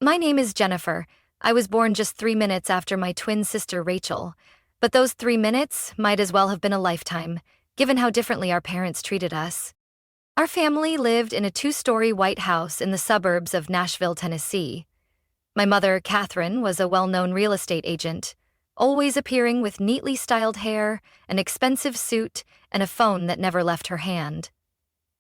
My name is Jennifer. I was born just 3 minutes after my twin sister Rachel. But those 3 minutes might as well have been a lifetime, given how differently our parents treated us. Our family lived in a two-story white house in the suburbs of Nashville, Tennessee. My mother, Catherine, was a well-known real estate agent, always appearing with neatly styled hair, an expensive suit, and a phone that never left her hand.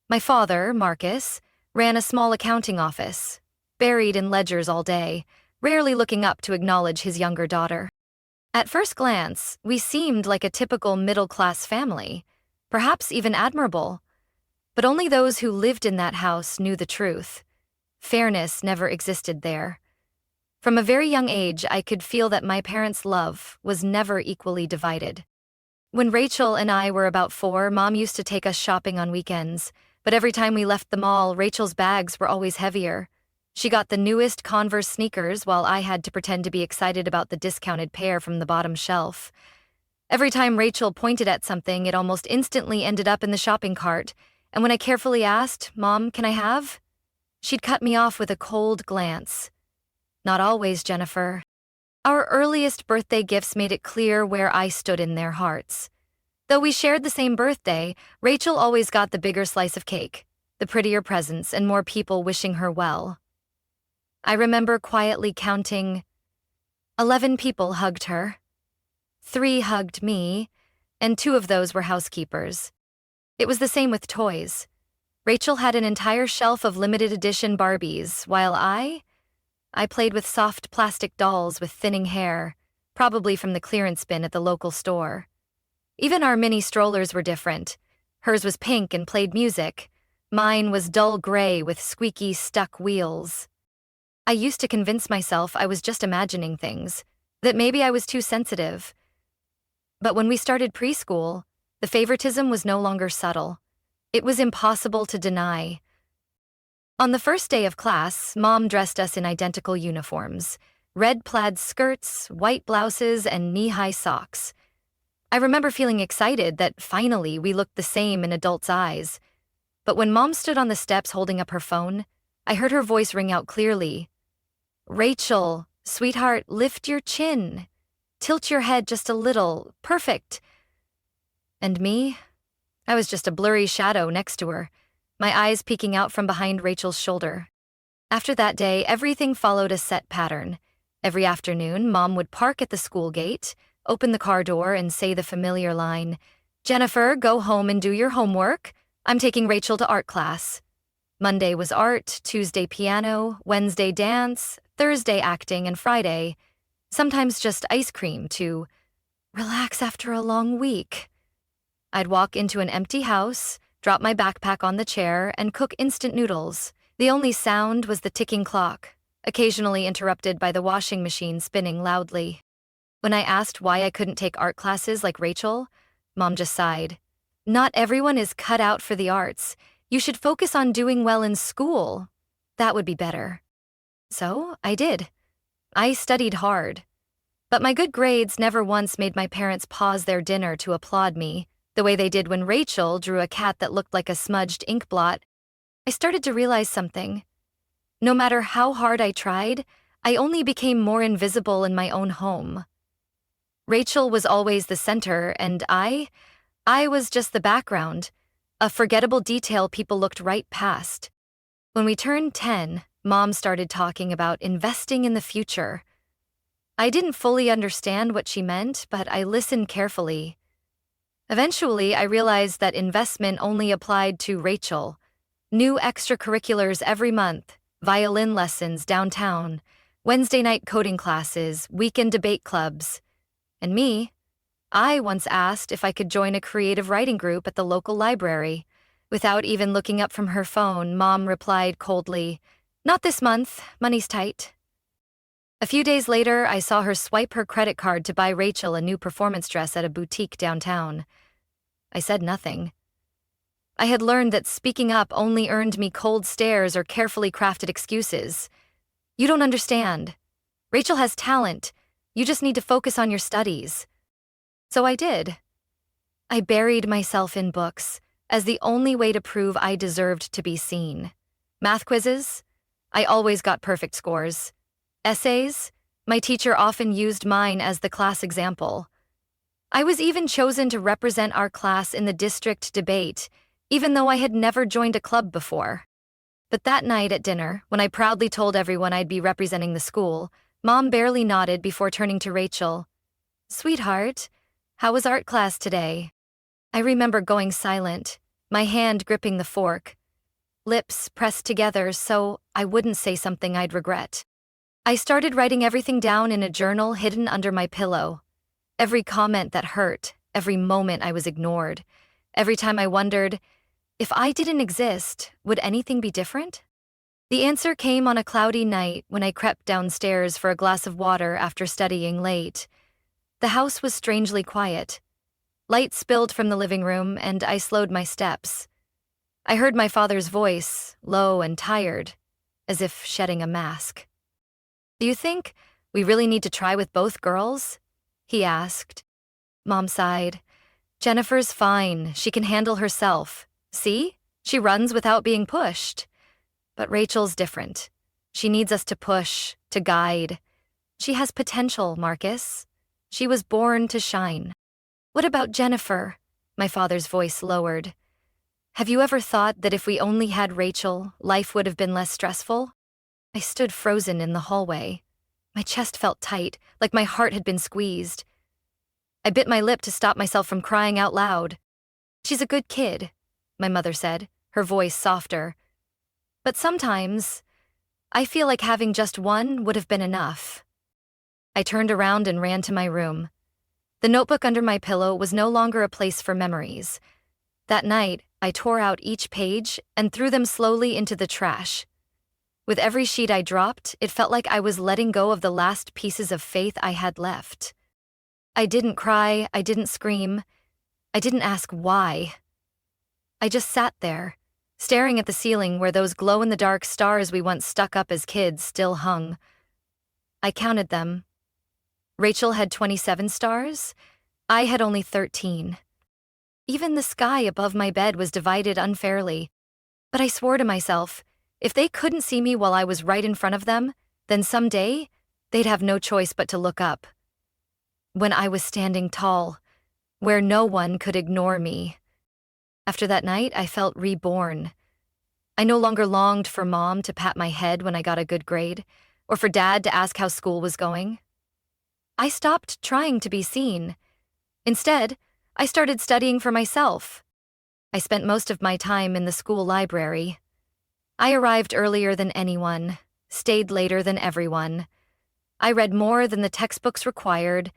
My father, Marcus, ran a small accounting office, buried in ledgers all day, rarely looking up to acknowledge his younger daughter. At first glance, we seemed like a typical middle-class family, perhaps even admirable. But only those who lived in that house knew the truth. Fairness never existed there. From a very young age, I could feel that my parents' love was never equally divided. When Rachel and I were about 4, Mom used to take us shopping on weekends, but every time we left the mall, Rachel's bags were always heavier. She got the newest Converse sneakers while I had to pretend to be excited about the discounted pair from the bottom shelf. Every time Rachel pointed at something, it almost instantly ended up in the shopping cart, and when I carefully asked, "Mom, can I have?" she'd cut me off with a cold glance. Not always, Jennifer. Our earliest birthday gifts made it clear where I stood in their hearts. Though we shared the same birthday, Rachel always got the bigger slice of cake, the prettier presents, and more people wishing her well. I remember quietly counting. 11 people hugged her. 3 hugged me, and 2 of those were housekeepers. It was the same with toys. Rachel had an entire shelf of limited edition Barbies, while I played with soft plastic dolls with thinning hair, probably from the clearance bin at the local store. Even our mini strollers were different. Hers was pink and played music. Mine was dull gray with squeaky, stuck wheels. I used to convince myself I was just imagining things, that maybe I was too sensitive. But when we started preschool, the favoritism was no longer subtle. It was impossible to deny. On the first day of class, Mom dressed us in identical uniforms: red plaid skirts, white blouses, and knee-high socks. I remember feeling excited that finally we looked the same in adults' eyes. But when Mom stood on the steps holding up her phone, I heard her voice ring out clearly. "Rachel, sweetheart, lift your chin. Tilt your head just a little. Perfect." And me? I was just a blurry shadow next to her, my eyes peeking out from behind Rachel's shoulder. After that day, everything followed a set pattern. Every afternoon, Mom would park at the school gate, open the car door, and say the familiar line, "Jennifer, go home and do your homework. I'm taking Rachel to art class." Monday was art, Tuesday piano, Wednesday dance, Thursday acting, and Friday, sometimes just ice cream to relax after a long week. I'd walk into an empty house, drop my backpack on the chair, and cook instant noodles. The only sound was the ticking clock, occasionally interrupted by the washing machine spinning loudly. When I asked why I couldn't take art classes like Rachel, Mom just sighed. "Not everyone is cut out for the arts. You should focus on doing well in school. That would be better." So I did. I studied hard. But my good grades never once made my parents pause their dinner to applaud me, the way they did when Rachel drew a cat that looked like a smudged ink blot. I started to realize something. No matter how hard I tried, I only became more invisible in my own home. Rachel was always the center, and I was just the background, a forgettable detail people looked right past. When we turned 10, Mom started talking about investing in the future. I didn't fully understand what she meant, but I listened carefully. Eventually, I realized that investment only applied to Rachel. New extracurriculars every month, violin lessons downtown, Wednesday night coding classes, weekend debate clubs. And me, I once asked if I could join a creative writing group at the local library. Without even looking up from her phone, Mom replied coldly, "Not this month, money's tight." A few days later, I saw her swipe her credit card to buy Rachel a new performance dress at a boutique downtown. I said nothing. I had learned that speaking up only earned me cold stares or carefully crafted excuses. "You don't understand. Rachel has talent. You just need to focus on your studies." So I did. I buried myself in books as the only way to prove I deserved to be seen. Math quizzes? I always got perfect scores. Essays? My teacher often used mine as the class example. I was even chosen to represent our class in the district debate, even though I had never joined a club before. But that night at dinner, when I proudly told everyone I'd be representing the school, Mom barely nodded before turning to Rachel. "Sweetheart, how was art class today?" I remember going silent, my hand gripping the fork, lips pressed together so I wouldn't say something I'd regret. I started writing everything down in a journal hidden under my pillow. Every comment that hurt, every moment I was ignored, every time I wondered, if I didn't exist, would anything be different? The answer came on a cloudy night when I crept downstairs for a glass of water after studying late. The house was strangely quiet. Light spilled from the living room, and I slowed my steps. I heard my father's voice, low and tired, as if shedding a mask. "Do you think we really need to try with both girls?" he asked. Mom sighed. "Jennifer's fine. She can handle herself. See? She runs without being pushed. But Rachel's different. She needs us to push, to guide. She has potential, Marcus. She was born to shine." "What about Jennifer?" My father's voice lowered. "Have you ever thought that if we only had Rachel, life would have been less stressful?" I stood frozen in the hallway. My chest felt tight, like my heart had been squeezed. I bit my lip to stop myself from crying out loud. "She's a good kid," my mother said, her voice softer. "But sometimes, I feel like having just one would have been enough." I turned around and ran to my room. The notebook under my pillow was no longer a place for memories. That night, I tore out each page and threw them slowly into the trash. With every sheet I dropped, it felt like I was letting go of the last pieces of faith I had left. I didn't cry, I didn't scream, I didn't ask why. I just sat there, staring at the ceiling where those glow-in-the-dark stars we once stuck up as kids still hung. I counted them. Rachel had 27 stars. I had only 13. Even the sky above my bed was divided unfairly. But I swore to myself, if they couldn't see me while I was right in front of them, then someday, they'd have no choice but to look up. When I was standing tall, where no one could ignore me. After that night, I felt reborn. I no longer longed for Mom to pat my head when I got a good grade, or for Dad to ask how school was going. I stopped trying to be seen. Instead, I started studying for myself. I spent most of my time in the school library. I arrived earlier than anyone, stayed later than everyone. I read more than the textbooks required,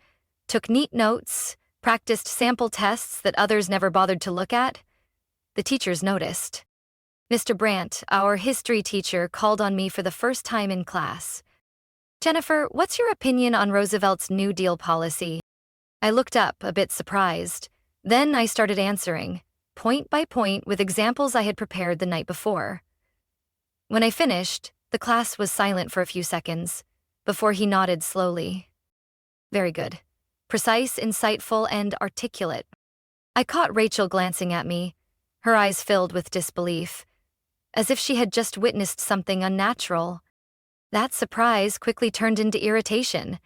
took neat notes, practiced sample tests that others never bothered to look at. The teachers noticed. Mr. Brandt, our history teacher, called on me for the first time in class. "Jennifer, what's your opinion on Roosevelt's New Deal policy?" I looked up, a bit surprised. Then I started answering, point by point with examples I had prepared the night before. When I finished, the class was silent for a few seconds, before he nodded slowly. "Very good. Precise, insightful, and articulate." I caught Rachel glancing at me, her eyes filled with disbelief, as if she had just witnessed something unnatural. That surprise quickly turned into irritation.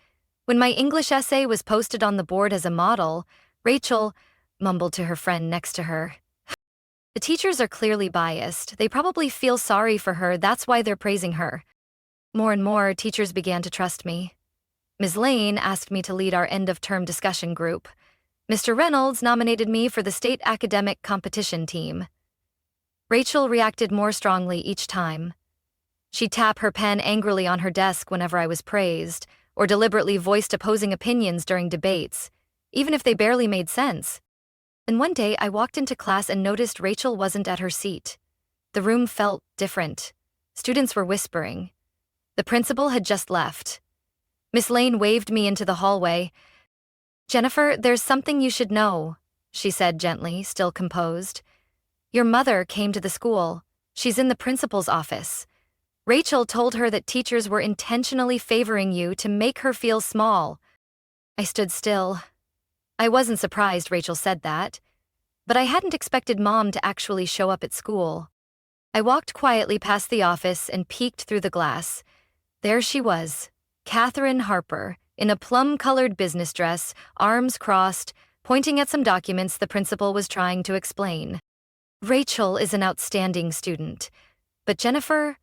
When my English essay was posted on the board as a model, Rachel mumbled to her friend next to her. "The teachers are clearly biased. They probably feel sorry for her, that's why they're praising her." More and more, teachers began to trust me. Ms. Lane asked me to lead our end-of-term discussion group. Mr. Reynolds nominated me for the state academic competition team. Rachel reacted more strongly each time. She'd tap her pen angrily on her desk whenever I was praised, or deliberately voiced opposing opinions during debates, even if they barely made sense. And one day, I walked into class and noticed Rachel wasn't at her seat. The room felt different. Students were whispering. The principal had just left. Miss Lane waved me into the hallway. "Jennifer, there's something you should know," she said gently, still composed. "Your mother came to the school. She's in the principal's office. Rachel told her that teachers were intentionally favoring you to make her feel small." I stood still. I wasn't surprised Rachel said that, but I hadn't expected Mom to actually show up at school. I walked quietly past the office and peeked through the glass. There she was, Catherine Harper, in a plum-colored business dress, arms crossed, pointing at some documents the principal was trying to explain. Rachel is an outstanding student, but Jennifer,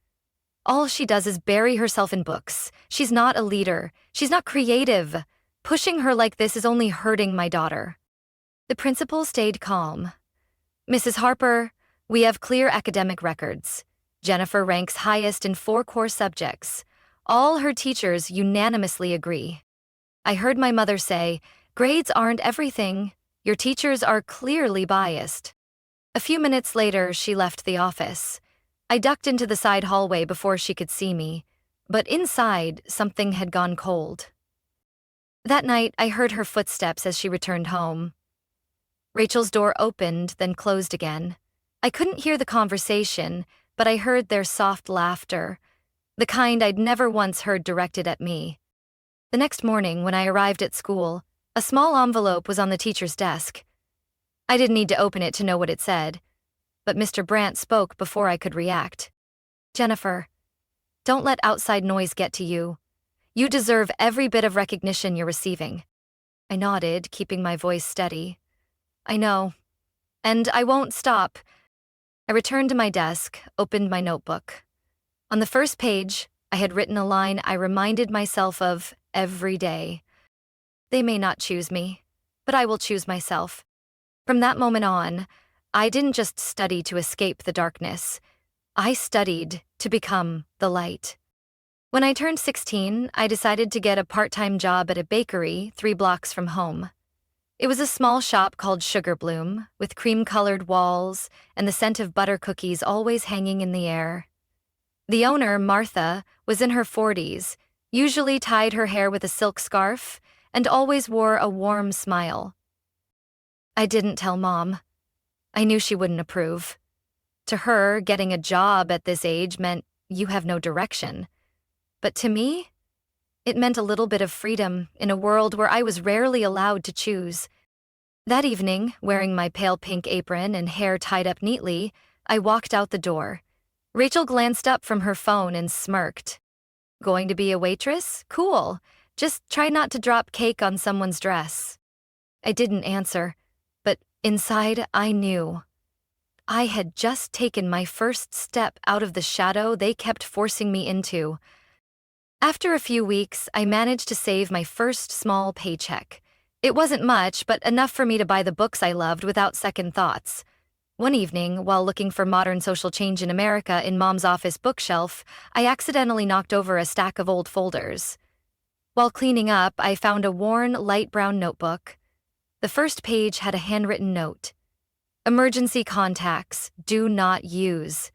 all she does is bury herself in books. She's not a leader. She's not creative. Pushing her like this is only hurting my daughter. The principal stayed calm. Mrs. Harper, we have clear academic records. Jennifer ranks highest in 4 core subjects. All her teachers unanimously agree. I heard my mother say, grades aren't everything. Your teachers are clearly biased. A few minutes later, she left the office. I ducked into the side hallway before she could see me, but inside, something had gone cold. That night, I heard her footsteps as she returned home. Rachel's door opened, then closed again. I couldn't hear the conversation, but I heard their soft laughter, the kind I'd never once heard directed at me. The next morning, when I arrived at school, a small envelope was on the teacher's desk. I didn't need to open it to know what it said, but Mr. Brandt spoke before I could react. Jennifer, don't let outside noise get to you. You deserve every bit of recognition you're receiving. I nodded, keeping my voice steady. I know, and I won't stop. I returned to my desk, opened my notebook. On the first page, I had written a line I reminded myself of every day. They may not choose me, but I will choose myself. From that moment on, I didn't just study to escape the darkness. I studied to become the light. When I turned 16, I decided to get a part-time job at a bakery 3 blocks from home. It was a small shop called Sugar Bloom, with cream-colored walls and the scent of butter cookies always hanging in the air. The owner, Martha, was in her 40s, usually tied her hair with a silk scarf, and always wore a warm smile. I didn't tell Mom. I knew she wouldn't approve. To her, getting a job at this age meant you have no direction. But to me, it meant a little bit of freedom in a world where I was rarely allowed to choose. That evening, wearing my pale pink apron and hair tied up neatly, I walked out the door. Rachel glanced up from her phone and smirked. Going to be a waitress? Cool. Just try not to drop cake on someone's dress. I didn't answer, but inside I knew. I had just taken my first step out of the shadow they kept forcing me into. After a few weeks, I managed to save my first small paycheck. It wasn't much, but enough for me to buy the books I loved without second thoughts. One evening, while looking for modern social change in America in Mom's office bookshelf, I accidentally knocked over a stack of old folders. While cleaning up, I found a worn, light brown notebook. The first page had a handwritten note. Emergency contacts, do not use.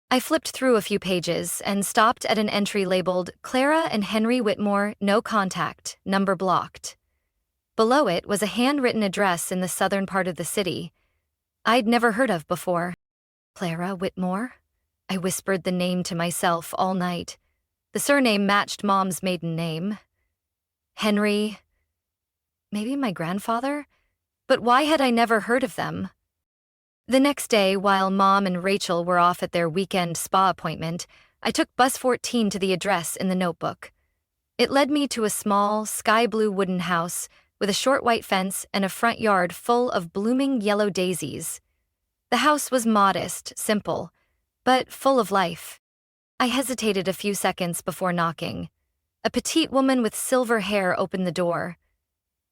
I flipped through a few pages and stopped at an entry labeled Clara and Henry Whitmore, no contact, number blocked. Below it was a handwritten address in the southern part of the city I'd never heard of before. Clara Whitmore? I whispered the name to myself all night. The surname matched Mom's maiden name. Henry. Maybe my grandfather? But why had I never heard of them? The next day, while Mom and Rachel were off at their weekend spa appointment, I took bus 14 to the address in the notebook. It led me to a small, sky-blue wooden house with a short white fence and a front yard full of blooming yellow daisies. The house was modest, simple, but full of life. I hesitated a few seconds before knocking. A petite woman with silver hair opened the door.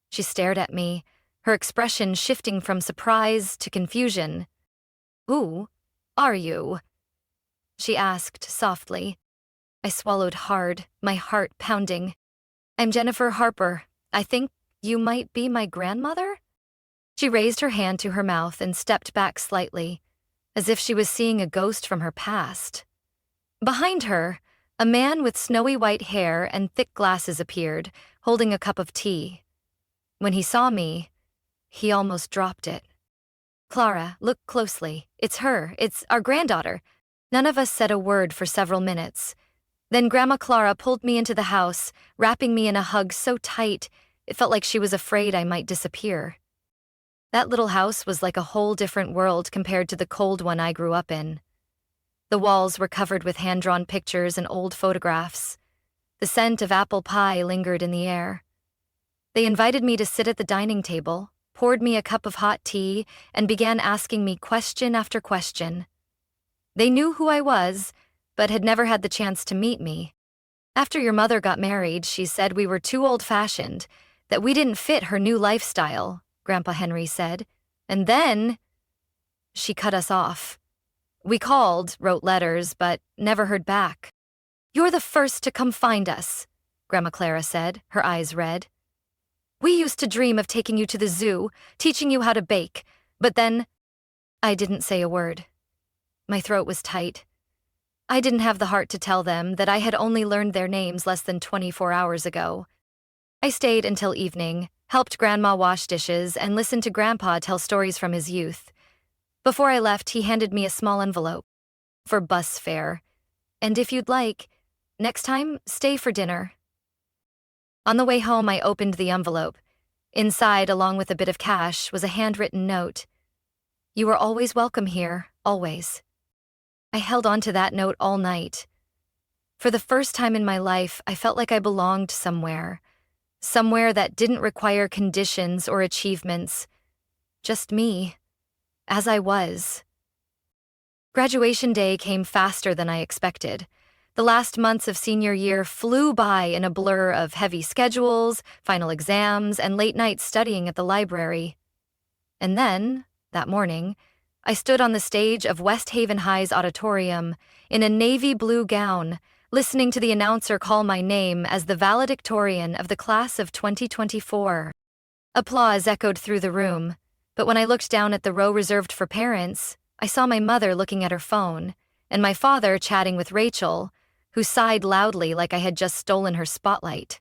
She stared at me, her expression shifting from surprise to confusion. "Who are you?" she asked softly. I swallowed hard, my heart pounding. "I'm Jennifer Harper. I think you might be my grandmother?" She raised her hand to her mouth and stepped back slightly, as if she was seeing a ghost from her past. Behind her, a man with snowy white hair and thick glasses appeared, holding a cup of tea. When he saw me, he almost dropped it. "Clara, look closely. It's her. It's our granddaughter." None of us said a word for several minutes. Then Grandma Clara pulled me into the house, wrapping me in a hug so tight, it felt like she was afraid I might disappear. That little house was like a whole different world compared to the cold one I grew up in. The walls were covered with hand-drawn pictures and old photographs. The scent of apple pie lingered in the air. They invited me to sit at the dining table, poured me a cup of hot tea, and began asking me question after question. They knew who I was, but had never had the chance to meet me. After your mother got married, she said we were too old-fashioned, that we didn't fit her new lifestyle, Grandpa Henry said. And then she cut us off. We called, wrote letters, but never heard back. You're the first to come find us, Grandma Clara said, her eyes red. We used to dream of taking you to the zoo, teaching you how to bake, but then I didn't say a word. My throat was tight. I didn't have the heart to tell them that I had only learned their names less than 24 hours ago. I stayed until evening, helped Grandma wash dishes, and listened to Grandpa tell stories from his youth. Before I left, he handed me a small envelope for bus fare. And if you'd like, next time, stay for dinner. On the way home, I opened the envelope. Inside, along with a bit of cash, was a handwritten note. You are always welcome here, always. I held on to that note all night. For the first time in my life, I felt like I belonged somewhere that didn't require conditions or achievements. Just me, as I was. Graduation day came faster than I expected. The last months of senior year flew by in a blur of heavy schedules, final exams, and late nights studying at the library. And then, that morning, I stood on the stage of West Haven High's auditorium in a navy blue gown, listening to the announcer call my name as the valedictorian of the class of 2024. Applause echoed through the room, but when I looked down at the row reserved for parents, I saw my mother looking at her phone, and my father chatting with Rachel, who sighed loudly like I had just stolen her spotlight.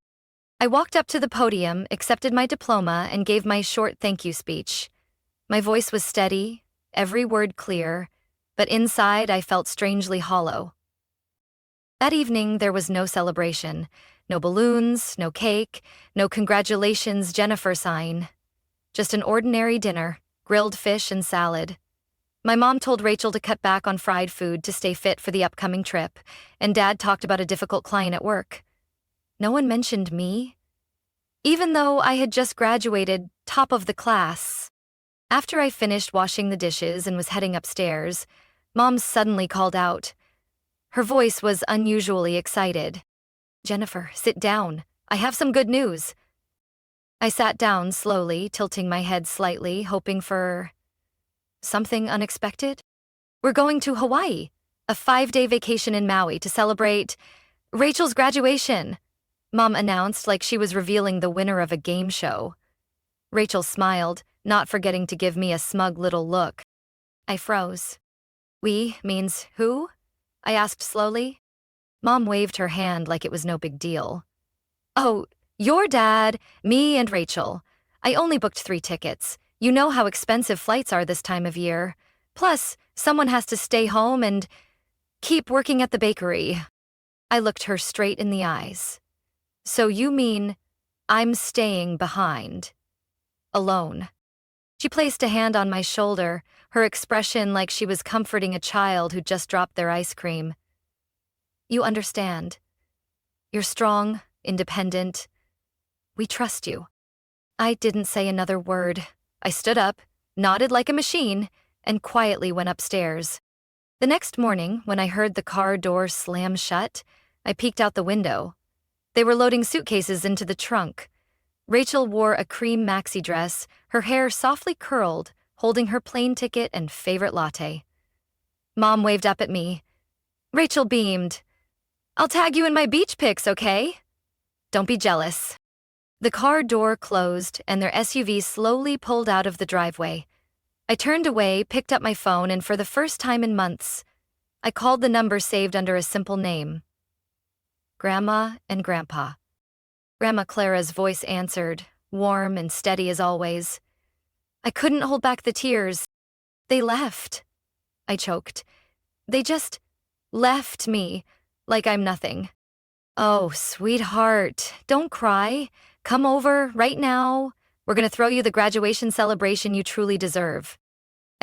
I walked up to the podium, accepted my diploma, and gave my short thank you speech. My voice was steady, every word clear, but inside I felt strangely hollow. That evening there was no celebration, no balloons, no cake, no congratulations Jennifer sign. Just an ordinary dinner, grilled fish and salad. My mom told Rachel to cut back on fried food to stay fit for the upcoming trip, and Dad talked about a difficult client at work. No one mentioned me, even though I had just graduated top of the class. After I finished washing the dishes and was heading upstairs, Mom suddenly called out. Her voice was unusually excited. Jennifer, sit down. I have some good news. I sat down slowly, tilting my head slightly, hoping for something unexpected. We're going to Hawaii, a 5-day vacation in Maui to celebrate Rachel's graduation, Mom announced like she was revealing the winner of a game show. Rachel smiled, not forgetting to give me a smug little look. I froze. We means who? I asked slowly. Mom waved her hand like it was no big deal. Oh, your dad, me, and Rachel. I only booked 3 tickets. You know how expensive flights are this time of year. Plus, someone has to stay home and keep working at the bakery. I looked her straight in the eyes. So you mean I'm staying behind? Alone. She placed a hand on my shoulder, her expression like she was comforting a child who just dropped their ice cream. You understand. You're strong, independent. We trust you. I didn't say another word. I stood up, nodded like a machine, and quietly went upstairs. The next morning, when I heard the car door slam shut, I peeked out the window. They were loading suitcases into the trunk. Rachel wore a cream maxi dress, her hair softly curled, holding her plane ticket and favorite latte. Mom waved up at me. Rachel beamed. I'll tag you in my beach pics, okay? Don't be jealous. The car door closed, and their SUV slowly pulled out of the driveway. I turned away, picked up my phone, and for the first time in months, I called the number saved under a simple name. Grandma and Grandpa. Grandma Clara's voice answered, warm and steady as always. I couldn't hold back the tears. They left. I choked. They just left me, like I'm nothing. Oh, sweetheart, don't cry. Come over right now. We're going to throw you the graduation celebration you truly deserve.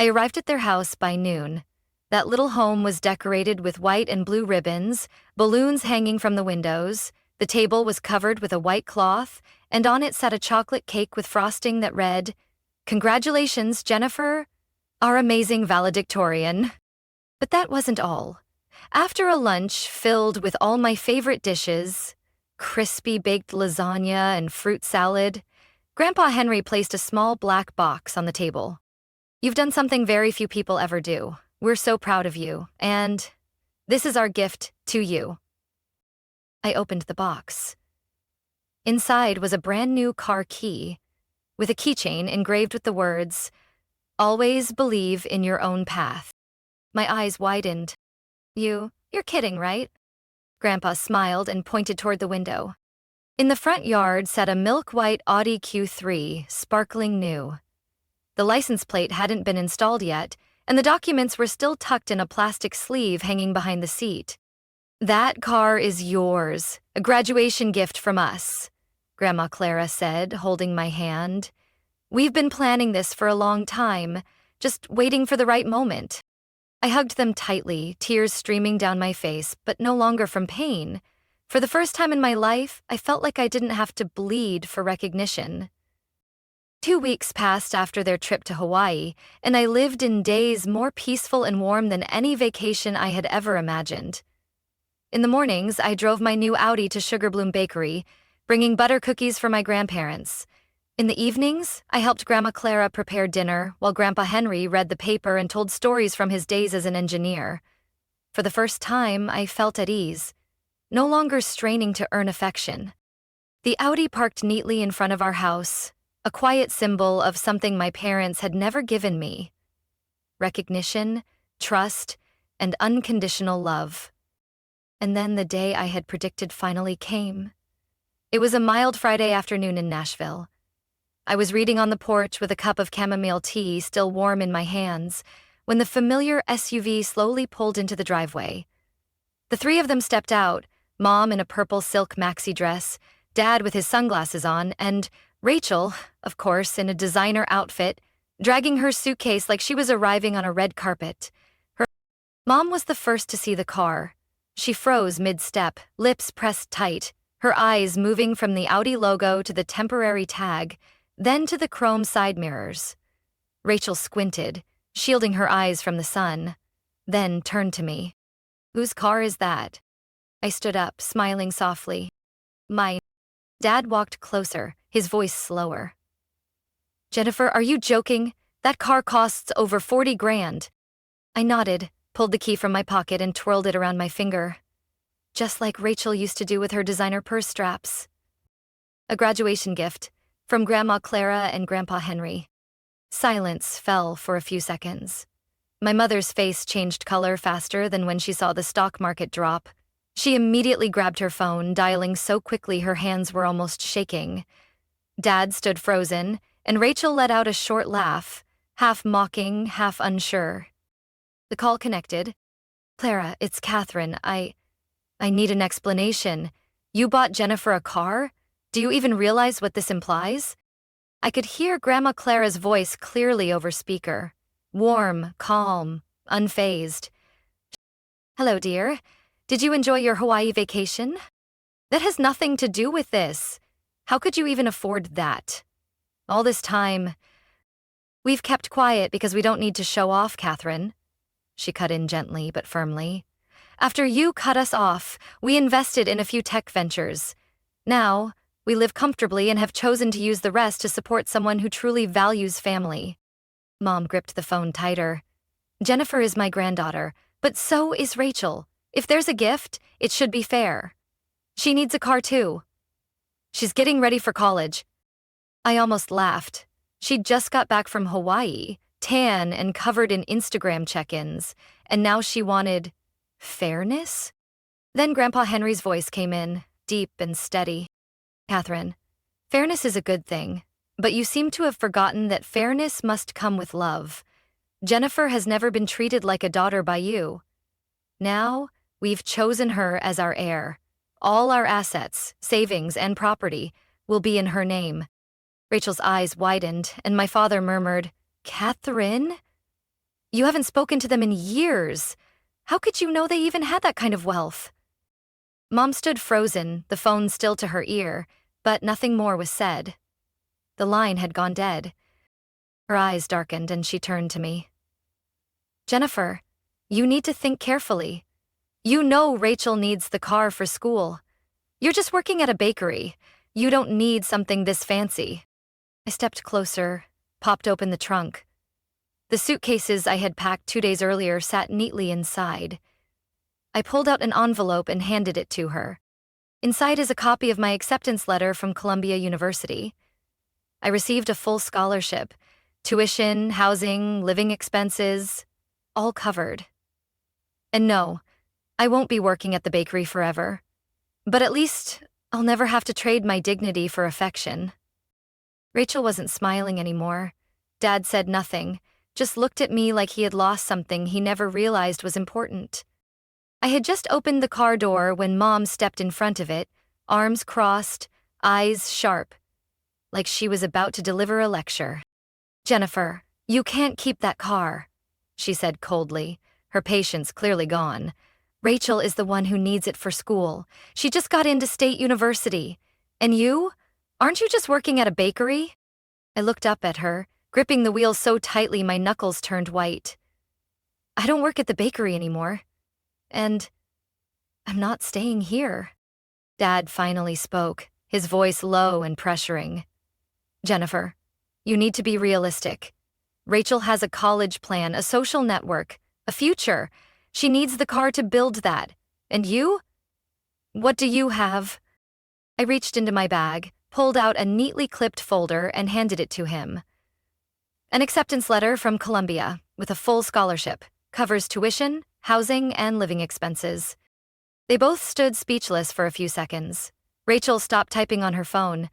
I arrived at their house by noon. That little home was decorated with white and blue ribbons, balloons hanging from the windows, The table was covered with a white cloth, and on it sat a chocolate cake with frosting that read, "Congratulations, Jennifer, our amazing valedictorian." But that wasn't all. After a lunch filled with all my favorite dishes, crispy baked lasagna and fruit salad, Grandpa Henry placed a small black box on the table. "You've done something very few people ever do. We're so proud of you, and this is our gift to you." I opened the box. Inside was a brand new car key, with a keychain engraved with the words, "Always believe in your own path." My eyes widened. You're kidding, right?" Grandpa smiled and pointed toward the window. In the front yard sat a milk-white Audi Q3, sparkling new. The license plate hadn't been installed yet, and the documents were still tucked in a plastic sleeve hanging behind the seat. "That car is yours, a graduation gift from us," Grandma Clara said, holding my hand. "We've been planning this for a long time, just waiting for the right moment." I hugged them tightly, tears streaming down my face, but no longer from pain. For the first time in my life, I felt like I didn't have to bleed for recognition. 2 weeks passed after their trip to Hawaii, and I lived in days more peaceful and warm than any vacation I had ever imagined. In the mornings, I drove my new Audi to Sugar Bloom Bakery, bringing butter cookies for my grandparents. In the evenings, I helped Grandma Clara prepare dinner while Grandpa Henry read the paper and told stories from his days as an engineer. For the first time, I felt at ease, no longer straining to earn affection. The Audi parked neatly in front of our house, a quiet symbol of something my parents had never given me: recognition, trust, and unconditional love. And then the day I had predicted finally came. It was a mild Friday afternoon in Nashville. I was reading on the porch with a cup of chamomile tea still warm in my hands when the familiar SUV slowly pulled into the driveway. The three of them stepped out, Mom in a purple silk maxi dress, Dad with his sunglasses on, and Rachel, of course, in a designer outfit, dragging her suitcase like she was arriving on a red carpet. Mom was the first to see the car. She froze mid-step, lips pressed tight, her eyes moving from the Audi logo to the temporary tag, then to the chrome side mirrors. Rachel squinted, shielding her eyes from the sun, then turned to me. "Whose car is that?" I stood up, smiling softly. "Mine." Dad walked closer, his voice slower. "Jennifer, are you joking? That car costs over 40 grand. I nodded, pulled the key from my pocket and twirled it around my finger. Just like Rachel used to do with her designer purse straps. A graduation gift, from Grandma Clara and Grandpa Henry. Silence fell for a few seconds. My mother's face changed color faster than when she saw the stock market drop. She immediately grabbed her phone, dialing so quickly her hands were almost shaking. Dad stood frozen, and Rachel let out a short laugh, half mocking, half unsure. The call connected. "Clara, it's Catherine. I need an explanation. You bought Jennifer a car? Do you even realize what this implies?" I could hear Grandma Clara's voice clearly over speaker. Warm, calm, unfazed. "Hello, dear. Did you enjoy your Hawaii vacation? That has nothing to do with this. How could you even afford that? All this time, we've kept quiet because we don't need to show off, Catherine." She cut in gently but firmly. "After you cut us off, we invested in a few tech ventures. Now, we live comfortably and have chosen to use the rest to support someone who truly values family." Mom gripped the phone tighter. "Jennifer is my granddaughter, but so is Rachel. If there's a gift, it should be fair. She needs a car too. She's getting ready for college." I almost laughed. She'd just got back from Hawaii, tan and covered in Instagram check-ins, and now she wanted fairness? Then Grandpa Henry's voice came in, deep and steady. "Catherine, fairness is a good thing, but you seem to have forgotten that fairness must come with love. Jennifer has never been treated like a daughter by you. Now, we've chosen her as our heir. All our assets, savings, and property will be in her name." Rachel's eyes widened, and my father murmured, "Catherine? You haven't spoken to them in years. How could you know they even had that kind of wealth?" Mom stood frozen, the phone still to her ear, but nothing more was said. The line had gone dead. Her eyes darkened and she turned to me. Jennifer, you need to think carefully. You know Rachel needs the car for school. You're just working at a bakery. You don't need something this fancy. I stepped closer, popped open the trunk. The suitcases I had packed 2 days earlier sat neatly inside. I pulled out an envelope and handed it to her. Inside is a copy of my acceptance letter from Columbia University. I received a full scholarship, tuition, housing, living expenses, all covered. And no, I won't be working at the bakery forever. But at least I'll never have to trade my dignity for affection. Rachel wasn't smiling anymore. Dad said nothing, just looked at me like he had lost something he never realized was important. I had just opened the car door when Mom stepped in front of it, arms crossed, eyes sharp, like she was about to deliver a lecture. Jennifer, you can't keep that car, she said coldly, her patience clearly gone. Rachel is the one who needs it for school. She just got into State University. And you? Aren't you just working at a bakery? I looked up at her, gripping the wheel so tightly my knuckles turned white. I don't work at the bakery anymore. And I'm not staying here. Dad finally spoke, his voice low and pressuring. Jennifer, you need to be realistic. Rachel has a college plan, a social network, a future. She needs the car to build that. And you? What do you have? I reached into my bag, pulled out a neatly clipped folder and handed it to him. An acceptance letter from Columbia with a full scholarship, covers tuition, housing, and living expenses. They both stood speechless for a few seconds. Rachel stopped typing on her phone,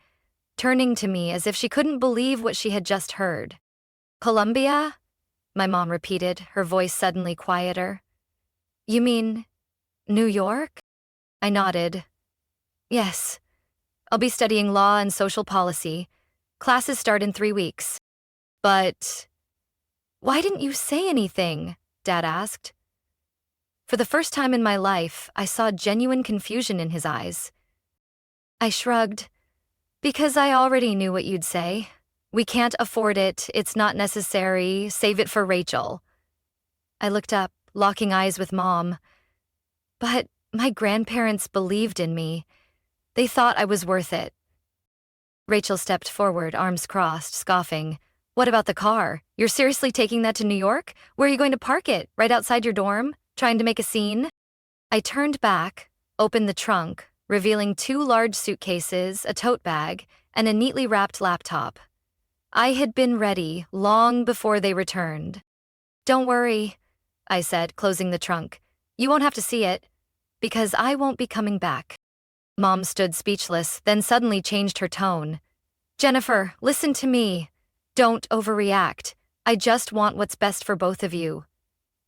turning to me as if she couldn't believe what she had just heard. Columbia? My mom repeated, her voice suddenly quieter. You mean New York? I nodded. Yes. I'll be studying law and social policy. Classes start in 3 weeks. But why didn't you say anything? Dad asked. For the first time in my life, I saw genuine confusion in his eyes. I shrugged. Because I already knew what you'd say. We can't afford it, it's not necessary, save it for Rachel. I looked up, locking eyes with Mom. But my grandparents believed in me. They thought I was worth it. Rachel stepped forward, arms crossed, scoffing. What about the car? You're seriously taking that to New York? Where are you going to park it? Right outside your dorm? Trying to make a scene? I turned back, opened the trunk, revealing 2 large suitcases, a tote bag, and a neatly wrapped laptop. I had been ready long before they returned. Don't worry, I said, closing the trunk. You won't have to see it, because I won't be coming back. Mom stood speechless, then suddenly changed her tone. Jennifer, listen to me. Don't overreact. I just want what's best for both of you.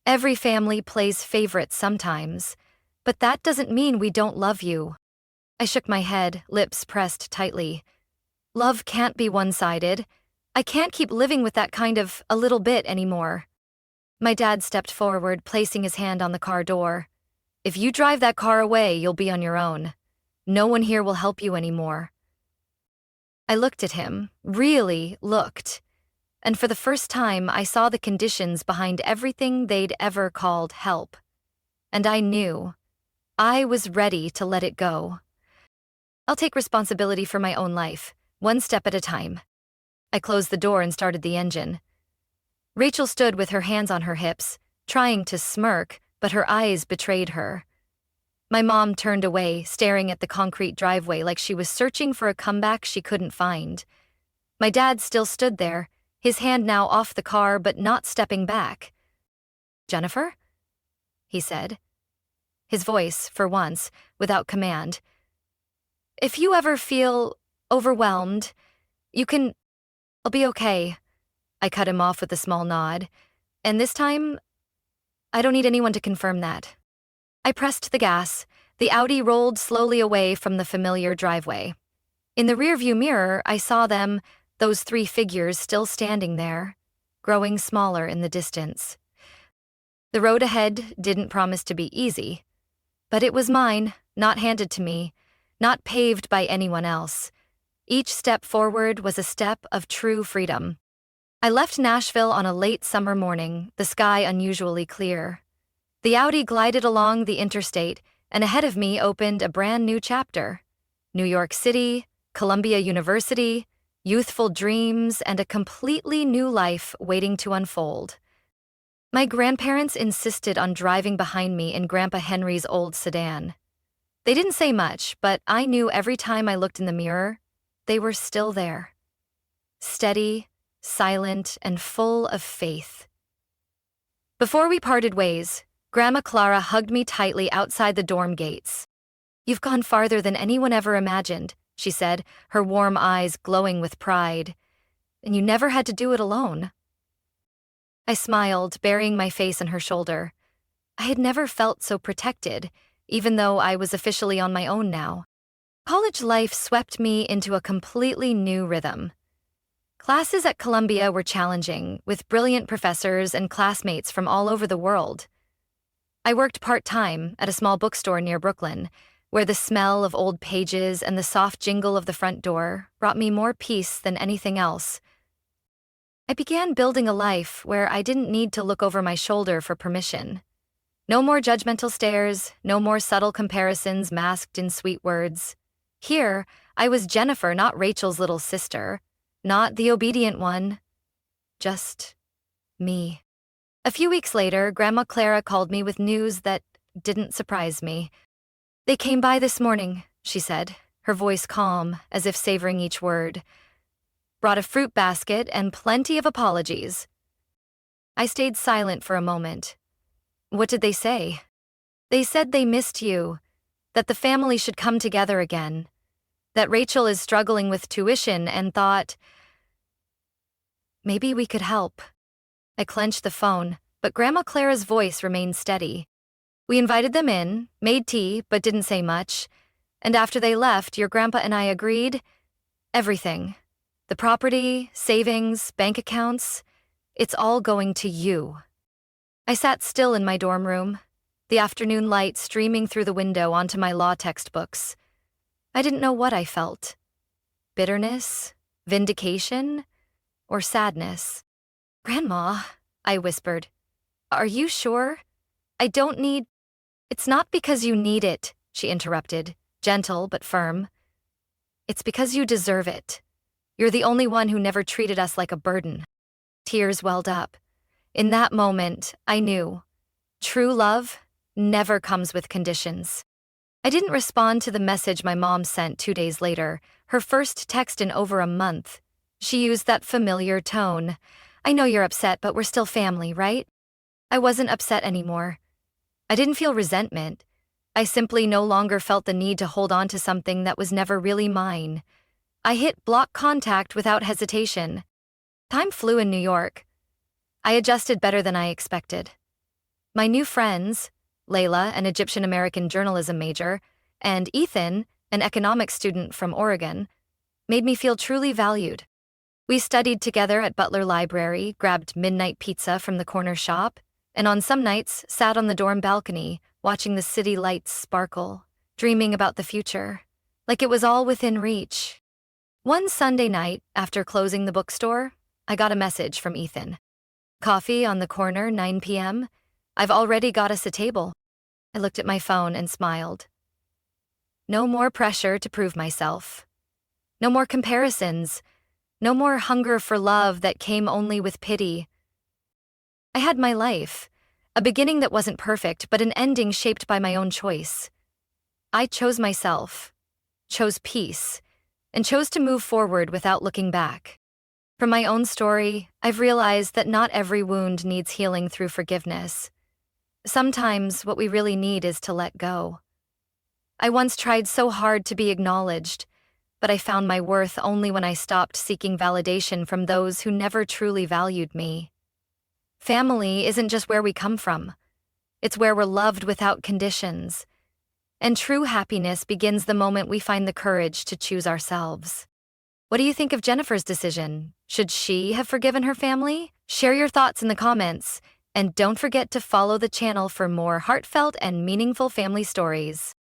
Every family plays favorites sometimes, but that doesn't mean we don't love you. I shook my head, lips pressed tightly. Love can't be one-sided. I can't keep living with that kind of a little bit anymore. My dad stepped forward, placing his hand on the car door. If you drive that car away, you'll be on your own. No one here will help you anymore. I looked at him, really looked. And for the first time, I saw the conditions behind everything they'd ever called help. And I knew. I was ready to let it go. I'll take responsibility for my own life, one step at a time. I closed the door and started the engine. Rachel stood with her hands on her hips, trying to smirk, but her eyes betrayed her. My mom turned away, staring at the concrete driveway like she was searching for a comeback she couldn't find. My dad still stood there, his hand now off the car but not stepping back. Jennifer? He said. His voice, for once, without command. If you ever feel overwhelmed, you can... I'll be okay. I cut him off with a small nod. And this time, I don't need anyone to confirm that. I pressed the gas. The Audi rolled slowly away from the familiar driveway. In the rearview mirror, I saw them, those 3 figures still standing there, growing smaller in the distance. The road ahead didn't promise to be easy. But it was mine, not handed to me, not paved by anyone else. Each step forward was a step of true freedom. I left Nashville on a late summer morning, the sky unusually clear. The Audi glided along the interstate, and ahead of me opened a brand new chapter. New York City, Columbia University, youthful dreams, and a completely new life waiting to unfold. My grandparents insisted on driving behind me in Grandpa Henry's old sedan. They didn't say much, but I knew every time I looked in the mirror, they were still there. Steady, silent, and full of faith. Before we parted ways, Grandma Clara hugged me tightly outside the dorm gates. "You've gone farther than anyone ever imagined," she said, her warm eyes glowing with pride. "And you never had to do it alone." I smiled, burying my face on her shoulder. I had never felt so protected, even though I was officially on my own now. College life swept me into a completely new rhythm. Classes at Columbia were challenging, with brilliant professors and classmates from all over the world. I worked part-time at a small bookstore near Brooklyn, where the smell of old pages and the soft jingle of the front door brought me more peace than anything else. I began building a life where I didn't need to look over my shoulder for permission. No more judgmental stares, no more subtle comparisons masked in sweet words. Here, I was Jennifer, not Rachel's little sister, not the obedient one, just me. A few weeks later, Grandma Clara called me with news that didn't surprise me. "They came by this morning," she said, her voice calm, as if savoring each word. "Brought a fruit basket and plenty of apologies." I stayed silent for a moment. "What did they say?" "They said they missed you, that the family should come together again, that Rachel is struggling with tuition and thought, maybe we could help." I clenched the phone, but Grandma Clara's voice remained steady. "We invited them in, made tea, but didn't say much. And after they left, your grandpa and I agreed, everything. The property, savings, bank accounts, it's all going to you." I sat still in my dorm room, the afternoon light streaming through the window onto my law textbooks. I didn't know what I felt. Bitterness, vindication, or sadness. "Grandma," I whispered, "are you sure? I don't need—" "It's not because you need it," she interrupted, gentle but firm. "It's because you deserve it. You're the only one who never treated us like a burden." Tears welled up. In that moment, I knew. True love never comes with conditions. I didn't respond to the message my mom sent 2 days later, her first text in over a month. She used that familiar tone. "I know you're upset, but we're still family, right?" I wasn't upset anymore. I didn't feel resentment. I simply no longer felt the need to hold on to something that was never really mine. I hit block contact without hesitation. Time flew in New York. I adjusted better than I expected. My new friends, Layla, an Egyptian-American journalism major, and Ethan, an economics student from Oregon, made me feel truly valued. We studied together at Butler Library, grabbed midnight pizza from the corner shop, and on some nights sat on the dorm balcony, watching the city lights sparkle, dreaming about the future, like it was all within reach. One Sunday night, after closing the bookstore, I got a message from Ethan. "Coffee on the corner, 9 p.m. I've already got us a table." I looked at my phone and smiled. No more pressure to prove myself. No more comparisons. No more hunger for love that came only with pity. I had my life, a beginning that wasn't perfect, but an ending shaped by my own choice. I chose myself, chose peace, and chose to move forward without looking back. From my own story, I've realized that not every wound needs healing through forgiveness. Sometimes what we really need is to let go. I once tried so hard to be acknowledged, but I found my worth only when I stopped seeking validation from those who never truly valued me. Family isn't just where we come from. It's where we're loved without conditions. And true happiness begins the moment we find the courage to choose ourselves. What do you think of Jennifer's decision? Should she have forgiven her family? Share your thoughts in the comments. And don't forget to follow the channel for more heartfelt and meaningful family stories.